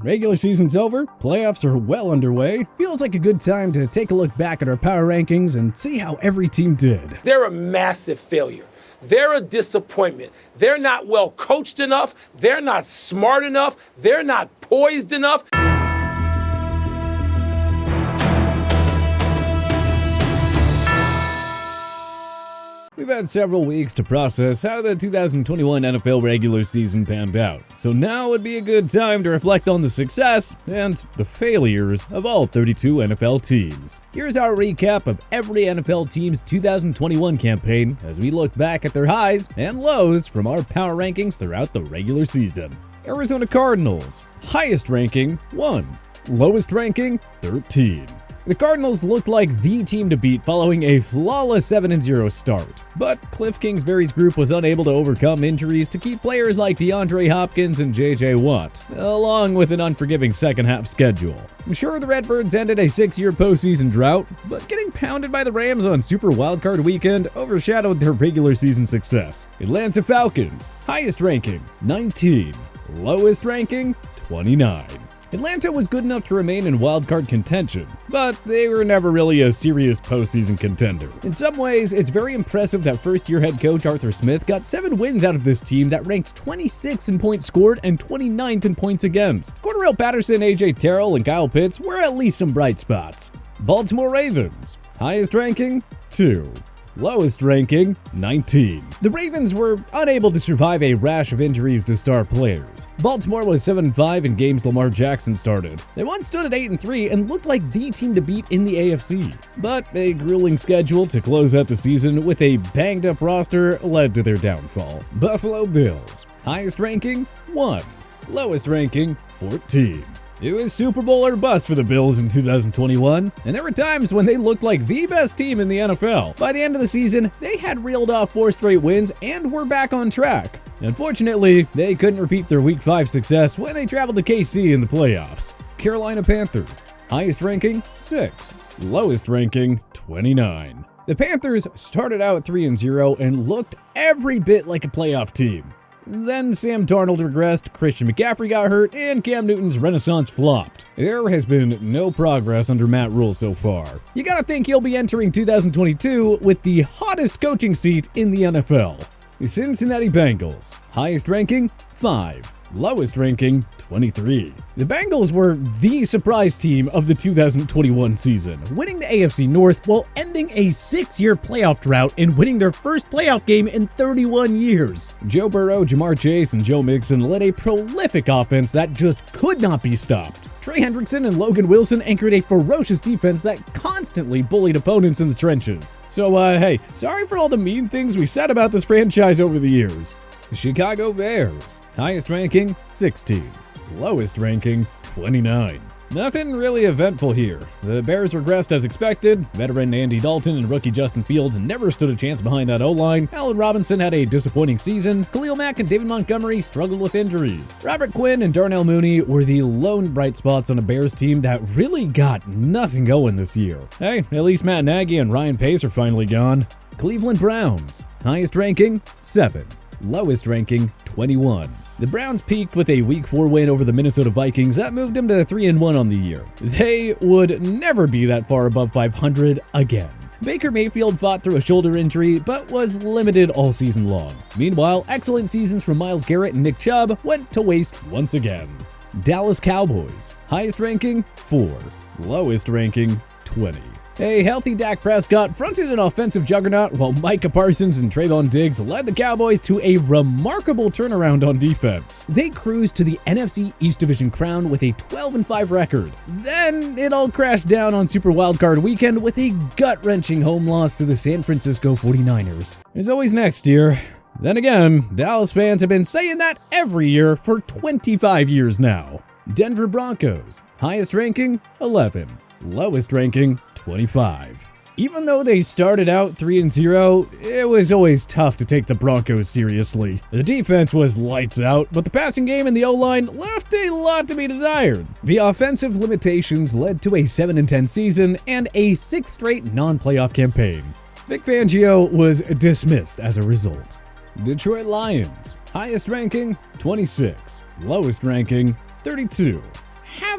Regular season's over, playoffs are well underway. Feels like a good time to take a look back at our power rankings and see how every team did. They're a massive failure. They're a disappointment. They're not well coached enough. They're not smart enough. They're not poised enough. We've had several weeks to process how the 2021 NFL regular season panned out, so now would be a good time to reflect on the success and the failures of all 32 NFL teams. Here's our recap of every NFL team's 2021 campaign as we look back at their highs and lows from our power rankings throughout the regular season. Arizona Cardinals, highest ranking 1, lowest ranking 13. The Cardinals looked like the team to beat following a flawless 7-0 start, but Cliff Kingsbury's group was unable to overcome injuries to keep players like DeAndre Hopkins and J.J. Watt, along with an unforgiving second-half schedule. I'm sure the Redbirds ended a 6-year postseason drought, but getting pounded by the Rams on Super Wildcard Weekend overshadowed their regular season success. Atlanta Falcons, highest ranking 19, lowest ranking 29. Atlanta was good enough to remain in wildcard contention, but they were never really a serious postseason contender. In some ways, it's very impressive that first-year head coach Arthur Smith got 7 wins out of this team that ranked 26th in points scored and 29th in points against. Cordarrelle Patterson, A.J. Terrell, and Kyle Pitts were at least some bright spots. Baltimore Ravens, highest ranking 2. Lowest ranking, 19. The Ravens were unable to survive a rash of injuries to star players. Baltimore was 7-5 in games Lamar Jackson started. They once stood at 8-3 and looked like the team to beat in the AFC. But a grueling schedule to close out the season with a banged-up roster led to their downfall. Buffalo Bills, highest ranking 1, lowest ranking 14. It was Super Bowl or bust for the Bills in 2021, and there were times when they looked like the best team in the NFL. By the end of the season, they had reeled off 4 straight wins and were back on track. Unfortunately, they couldn't repeat their Week 5 success when they traveled to KC in the playoffs. Carolina Panthers, highest ranking 6, lowest ranking 29. The Panthers started out 3-0 and looked every bit like a playoff team. Then Sam Darnold regressed, Christian McCaffrey got hurt, and Cam Newton's renaissance flopped. There has been no progress under Matt Rule so far. You gotta think he'll be entering 2022 with the hottest coaching seat in the NFL. The Cincinnati Bengals, highest ranking 5, lowest ranking 23. The Bengals were the surprise team of the 2021 season, winning the AFC North while ending a 6-year playoff drought and winning their first playoff game in 31 years. Joe Burrow, Jamar Chase, and Joe Mixon led a prolific offense that just could not be stopped. Trey Hendrickson and Logan Wilson anchored a ferocious defense that constantly bullied opponents in the trenches. So, hey, sorry for all the mean things we said about this franchise over the years. The Chicago Bears, highest ranking 16, lowest ranking 29. Nothing really eventful here. The Bears regressed as expected. Veteran Andy Dalton and rookie Justin Fields never stood a chance behind that O-line. Allen Robinson had a disappointing season. Khalil Mack and David Montgomery struggled with injuries. Robert Quinn and Darnell Mooney were the lone bright spots on a Bears team that really got nothing going this year. Hey, at least Matt Nagy and Ryan Pace are finally gone. Cleveland Browns, highest ranking 7, lowest ranking 21. The Browns peaked with a Week 4 win over the Minnesota Vikings that moved them to 3-1 on the year. They would never be that far above 500 again. Baker Mayfield fought through a shoulder injury, but was limited all season long. Meanwhile, excellent seasons from Myles Garrett and Nick Chubb went to waste once again. Dallas Cowboys, highest ranking 4, lowest ranking 20. A healthy Dak Prescott fronted an offensive juggernaut while Micah Parsons and Trayvon Diggs led the Cowboys to a remarkable turnaround on defense. They cruised to the NFC East Division crown with a 12-5 record. Then it all crashed down on Super Wildcard Weekend with a gut-wrenching home loss to the San Francisco 49ers. There's always next year. Then again, Dallas fans have been saying that every year for 25 years now. Denver Broncos, highest ranking 11. Lowest ranking 25. Even though they started out 3-0, it was always tough to take the Broncos seriously. The defense was lights out, but the passing game and the O-line left a lot to be desired. The offensive limitations led to a 7-10 season and a 6th straight non-playoff campaign. Vic Fangio was dismissed as a result. Detroit Lions, highest ranking 26, lowest ranking 32.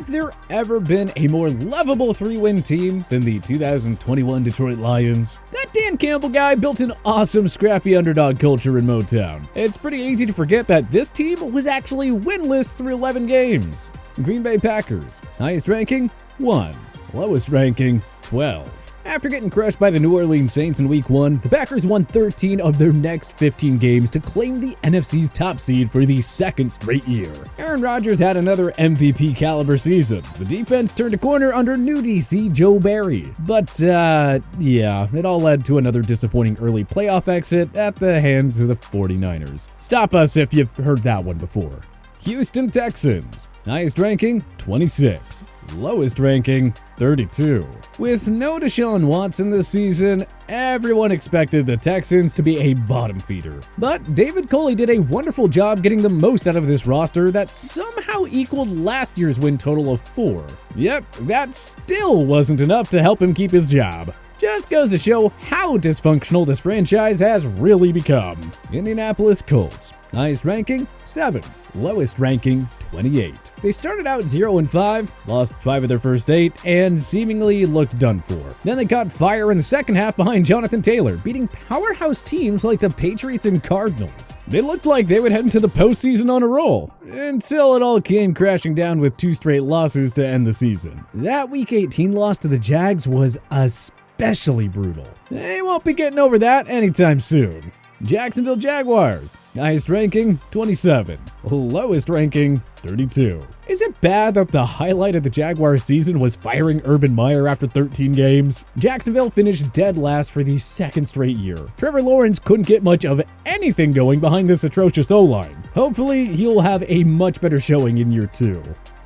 Have there ever been a more lovable 3-win team than the 2021 Detroit Lions? That Dan Campbell guy built an awesome scrappy underdog culture in Motown. It's pretty easy to forget that this team was actually winless through 11 games. Green Bay Packers, highest ranking, 1. Lowest ranking, 12. After getting crushed by the New Orleans Saints in Week 1, the Packers won 13 of their next 15 games to claim the NFC's top seed for the second straight year. Aaron Rodgers had another MVP caliber season. The defense turned a corner under new DC Joe Barry. But, yeah, it all led to another disappointing early playoff exit at the hands of the 49ers. Stop us if you've heard that one before. Houston Texans, highest ranking, 26. Lowest ranking, 32. With no Deshaun Watson this season, everyone expected the Texans to be a bottom feeder. But David Culley did a wonderful job getting the most out of this roster that somehow equaled last year's win total of 4. Yep, that still wasn't enough to help him keep his job. Just goes to show how dysfunctional this franchise has really become. Indianapolis Colts, highest ranking, 7. Lowest ranking, 28. They started out 0-5, lost 5 of their first 8, and seemingly looked done for. Then they caught fire in the second half behind Jonathan Taylor, beating powerhouse teams like the Patriots and Cardinals. They looked like they would head into the postseason on a roll, until it all came crashing down with 2 straight losses to end the season. That Week 18 loss to the Jags was especially brutal. They won't be getting over that anytime soon. Jacksonville Jaguars, highest ranking, 27. Lowest ranking, 32. Is it bad that the highlight of the Jaguars season was firing Urban Meyer after 13 games? Jacksonville finished dead last for the second straight year. Trevor Lawrence couldn't get much of anything going behind this atrocious O-line. Hopefully, he'll have a much better showing in year 2.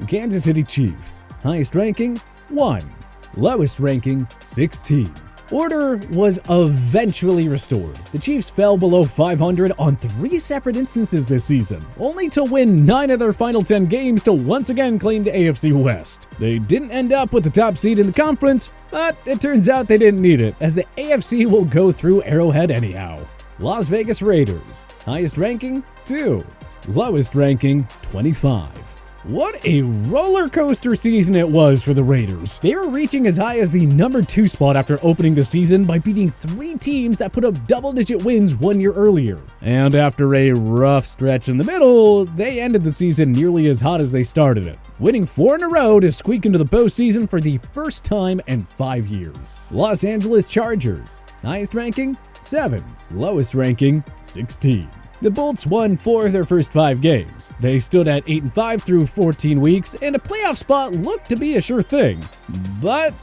Kansas City Chiefs, highest ranking, 1. Lowest ranking, 16. Order was eventually restored. The Chiefs fell below 500 on 3 separate instances this season, only to win 9 of their final 10 games to once again claim the AFC West. They didn't end up with the top seed in the conference, but it turns out they didn't need it, as the AFC will go through Arrowhead anyhow. Las Vegas Raiders, highest ranking, 2. Lowest ranking, 25. What a roller coaster season it was for the Raiders. They were reaching as high as the number 2 spot after opening the season by beating 3 teams that put up double-digit wins 1 year earlier. And after a rough stretch in the middle, they ended the season nearly as hot as they started it, winning 4 in a row to squeak into the postseason for the first time in 5 years. Los Angeles Chargers, highest ranking, 7. Lowest ranking, 16. The Bolts won 4 of their first 5 games. They stood at 8-5 through 14 weeks, and a playoff spot looked to be a sure thing. But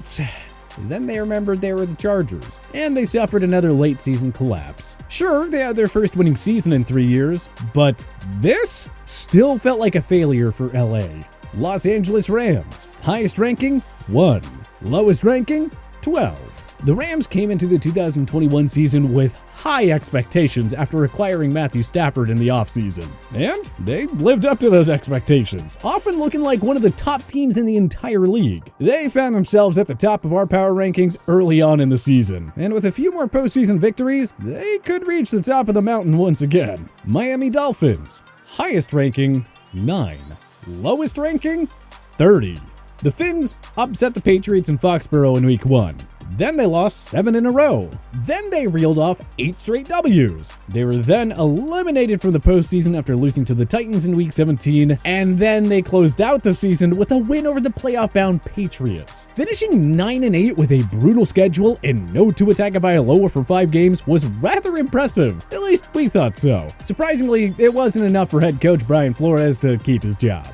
then they remembered they were the Chargers, and they suffered another late season collapse. Sure, they had their first winning season in 3 years, but this still felt like a failure for LA. Los Angeles Rams, highest ranking, 1. Lowest ranking, 12. The Rams came into the 2021 season with high expectations after acquiring Matthew Stafford in the offseason. And they lived up to those expectations, often looking like one of the top teams in the entire league. They found themselves at the top of our power rankings early on in the season, and with a few more postseason victories, they could reach the top of the mountain once again. Miami Dolphins, highest ranking, 9. Lowest ranking, 30. The Finns upset the Patriots in Foxborough in Week 1. Then they lost 7 in a row. Then they reeled off 8 straight W's. They were then eliminated from the postseason after losing to the Titans in Week 17, and then they closed out the season with a win over the playoff-bound Patriots. Finishing 9-8 with a brutal schedule and no Tua Tagovailoa for 5 games was rather impressive. At least we thought so. Surprisingly, it wasn't enough for head coach Brian Flores to keep his job.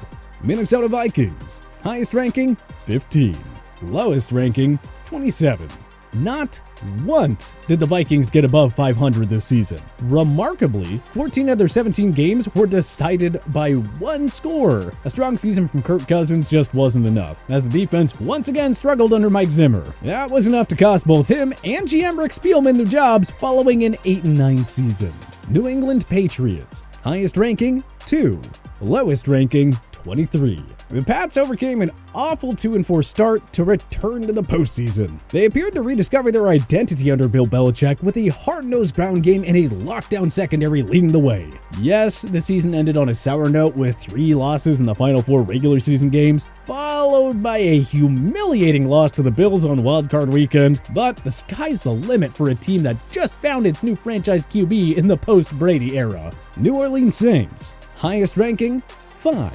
Minnesota Vikings, highest ranking, 15. Lowest ranking, 27. Not once did the Vikings get above 500 this season. Remarkably, 14 of their 17 games were decided by 1 score. A strong season from Kirk Cousins just wasn't enough, as the defense once again struggled under Mike Zimmer. That was enough to cost both him and GM Rick Spielman their jobs following an 8-9 season. New England Patriots, highest ranking, 2. Lowest ranking, 23. The Pats overcame an awful 2-4 start to return to the postseason. They appeared to rediscover their identity under Bill Belichick with a hard-nosed ground game and a lockdown secondary leading the way. Yes, the season ended on a sour note with 3 losses in the final 4 regular season games, followed by a humiliating loss to the Bills on wildcard weekend, but the sky's the limit for a team that just found its new franchise QB in the post-Brady era. New Orleans Saints, highest ranking, 5.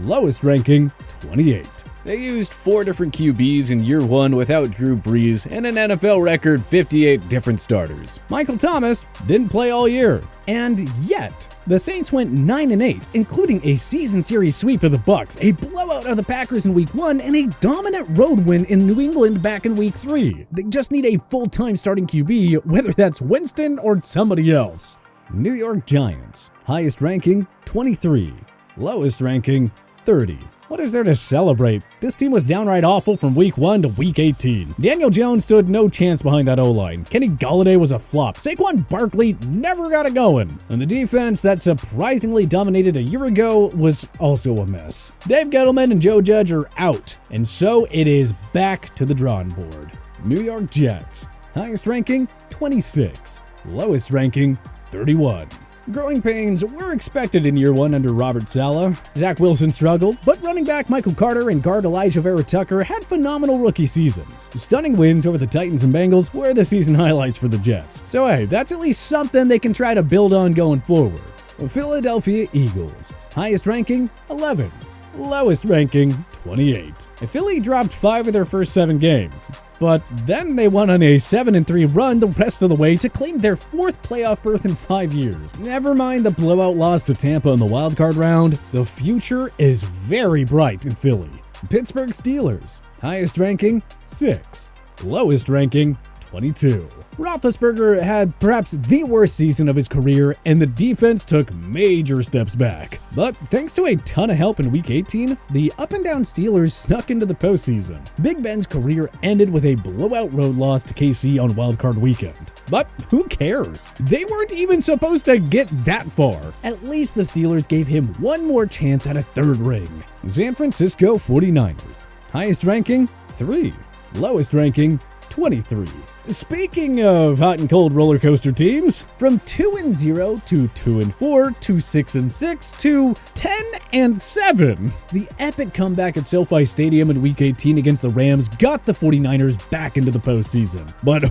Lowest ranking, 28. They used 4 different QBs in year 1 without Drew Brees and an NFL record 58 different starters. Michael Thomas didn't play all year. And yet, the Saints went 9-8, including a season series sweep of the Bucs, a blowout of the Packers in week 1, and a dominant road win in New England back in week 3. They just need a full-time starting QB, whether that's Winston or somebody else. New York Giants, highest ranking, 23. Lowest ranking, 30. What is there to celebrate? This team was downright awful from week 1 to week 18. Daniel Jones stood no chance behind that O-line. Kenny Golladay was a flop. Saquon Barkley never got it going. And the defense that surprisingly dominated a year ago was also a mess. Dave Gettleman and Joe Judge are out, and so it is back to the drawing board. New York Jets, highest ranking, 26. Lowest ranking, 31. Growing pains were expected in year 1 under Robert Saleh. Zach Wilson struggled, but running back Michael Carter and guard Elijah Vera Tucker had phenomenal rookie seasons. Stunning wins over the Titans and Bengals were the season highlights for the Jets. So hey, that's at least something they can try to build on going forward. Philadelphia Eagles, highest ranking, 11. Lowest ranking, 28. Philly dropped 5 of their first 7 games, but then they went on a 7-3 run the rest of the way to claim their 4th playoff berth in 5 years. Never mind the blowout loss to Tampa in the wildcard round, the future is very bright in Philly. Pittsburgh Steelers, highest ranking, 6. Lowest ranking, 22. Roethlisberger had perhaps the worst season of his career, and the defense took major steps back. But thanks to a ton of help in Week 18, the up-and-down Steelers snuck into the postseason. Big Ben's career ended with a blowout road loss to KC on wildcard weekend. But who cares? They weren't even supposed to get that far. At least the Steelers gave him one more chance at a 3rd ring. San Francisco 49ers, highest ranking, 3. Lowest ranking, 23. Speaking of hot and cold roller coaster teams, from 2-0 to 2-4 to 6-6 to 10-7, the epic comeback at SoFi Stadium in Week 18 against the Rams got the 49ers back into the postseason. But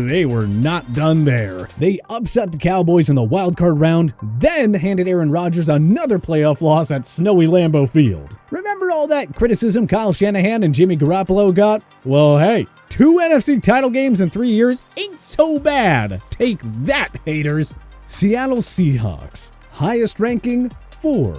they were not done there. They upset the Cowboys in the wildcard round, then handed Aaron Rodgers another playoff loss at snowy Lambeau Field. Remember all that criticism Kyle Shanahan and Jimmy Garoppolo got? Well, hey, 2 NFC title games in 3 years ain't so bad. Take that, haters. Seattle Seahawks, highest ranking, 4.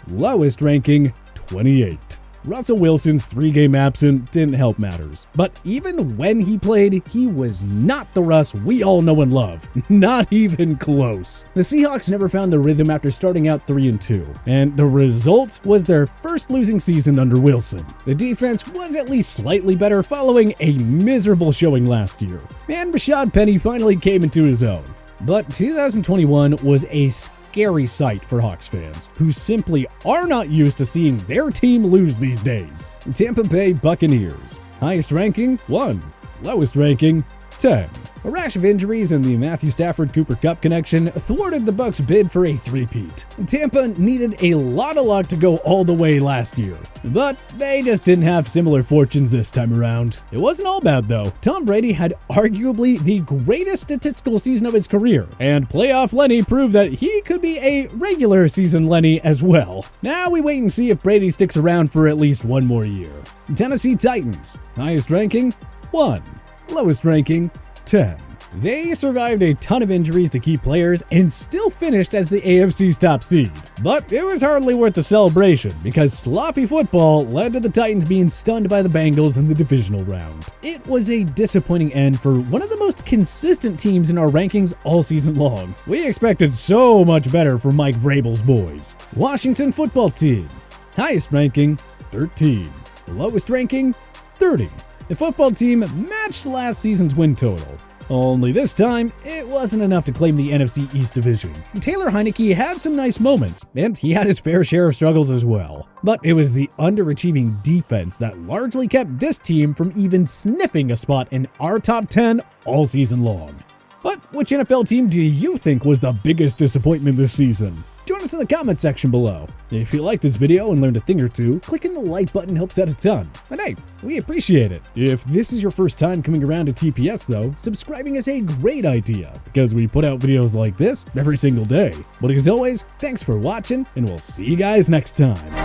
Lowest ranking, 28. Russell Wilson's 3-game absence didn't help matters. But even when he played, he was not the Russ we all know and love. Not even close. The Seahawks never found their rhythm after starting out 3-2, and the result was their first losing season under Wilson. The defense was at least slightly better following a miserable showing last year, and Rashad Penny finally came into his own. But 2021 was a scary sight for Hawks fans, who simply are not used to seeing their team lose these days. Tampa Bay Buccaneers, highest ranking, 1. Lowest ranking, 10. A rash of injuries and the Matthew Stafford-Cooper Kupp connection thwarted the Bucs' bid for a three-peat. Tampa needed a lot of luck to go all the way last year, but they just didn't have similar fortunes this time around. It wasn't all bad though. Tom Brady had arguably the greatest statistical season of his career, and playoff Lenny proved that he could be a regular season Lenny as well. Now we wait and see if Brady sticks around for at least one more year. Tennessee Titans, highest ranking, 1. Lowest ranking, 10. They survived a ton of injuries to key players and still finished as the AFC's top seed. But it was hardly worth the celebration because sloppy football led to the Titans being stunned by the Bengals in the divisional round. It was a disappointing end for one of the most consistent teams in our rankings all season long. We expected so much better from Mike Vrabel's boys. Washington football team, highest ranking, 13. Lowest ranking, 30. The football team matched last season's win total, Only this time, it wasn't enough to claim the NFC East division. Taylor Heineke had some nice moments, and he had his fair share of struggles as well. But it was the underachieving defense that largely kept this team from even sniffing a spot in our top 10 all season long. But which NFL team do you think was the biggest disappointment this season? Join us in the comment section below. If you liked this video and learned a thing or two, clicking the like button helps out a ton. And hey, we appreciate it. If this is your first time coming around to TPS though, subscribing is a great idea because we put out videos like this every single day. But as always, thanks for watching and we'll see you guys next time.